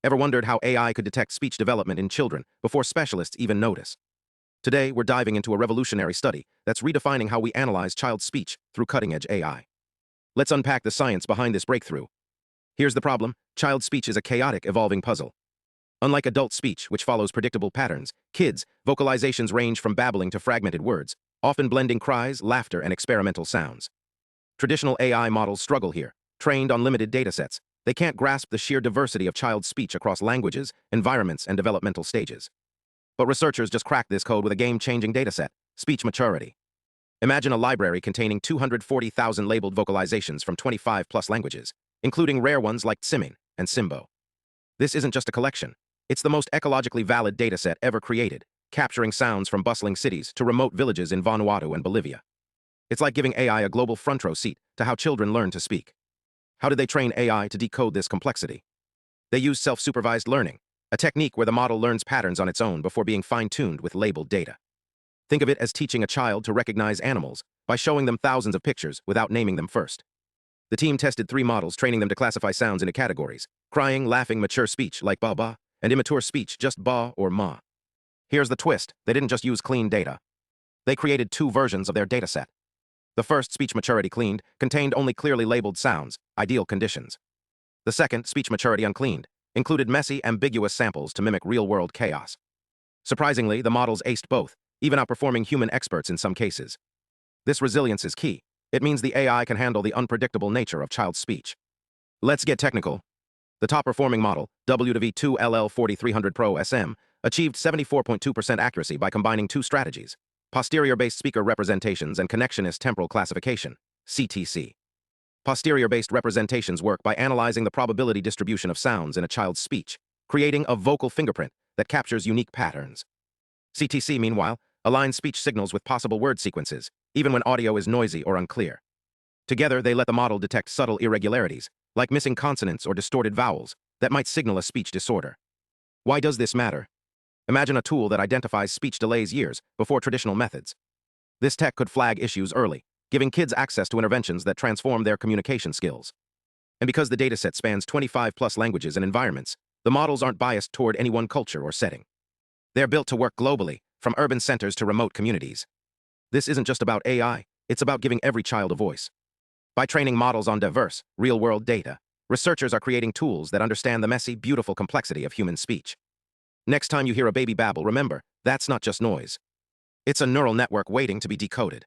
Ever wondered how AI could detect speech development in children before specialists even notice? Today, we're diving into a revolutionary study that's redefining how we analyze child speech through cutting-edge AI. Let's unpack the science behind this breakthrough. Here's the problem: child speech is a chaotic, evolving puzzle. Unlike adult speech, which follows predictable patterns, kids' vocalizations range from babbling to fragmented words, often blending cries, laughter, and experimental sounds. Traditional AI models struggle here. Trained on limited datasets, they can't grasp the sheer diversity of child speech across languages, environments, and developmental stages. But researchers just cracked this code with a game-changing dataset: SpeechMaturity. Imagine a library containing 240,000 labeled vocalizations from 25-plus languages, including rare ones like Tsimin and Simbo. This isn't just a collection. It's the most ecologically valid dataset ever created, capturing sounds from bustling cities to remote villages in Vanuatu and Bolivia. It's like giving AI a global front-row seat to how children learn to speak. How did they train AI to decode this complexity? They used self-supervised learning, a technique where the model learns patterns on its own before being fine-tuned with labeled data. Think of it as teaching a child to recognize animals by showing them thousands of pictures without naming them first. The team tested 3 models, training them to classify sounds into categories: crying, laughing, mature speech like ba-ba, and immature speech just ba or ma. Here's the twist: they didn't just use clean data. They created 2 versions of their dataset. The first, SpeechMaturity Cleaned, contained only clearly labeled sounds, ideal conditions. The second, SpeechMaturity Uncleaned, included messy, ambiguous samples to mimic real-world chaos. Surprisingly, the models aced both, even outperforming human experts in some cases. This resilience is key. It means the AI can handle the unpredictable nature of child speech. Let's get technical. The top-performing model, WV2LL4300 Pro SM, achieved 74.2% accuracy by combining 2 strategies: posterior-based speaker representations and Connectionist Temporal Classification, CTC. Posterior-based representations work by analyzing the probability distribution of sounds in a child's speech, creating a vocal fingerprint that captures unique patterns. CTC, meanwhile, aligns speech signals with possible word sequences, even when audio is noisy or unclear. Together, they let the model detect subtle irregularities, like missing consonants or distorted vowels, that might signal a speech disorder. Why does this matter? Imagine a tool that identifies speech delays years before traditional methods. This tech could flag issues early, giving kids access to interventions that transform their communication skills. And because the dataset spans 25-plus languages and environments, the models aren't biased toward any one culture or setting. They're built to work globally, from urban centers to remote communities. This isn't just about AI, it's about giving every child a voice. By training models on diverse, real-world data, researchers are creating tools that understand the messy, beautiful complexity of human speech. Next time you hear a baby babble, remember, that's not just noise. It's a neural network waiting to be decoded.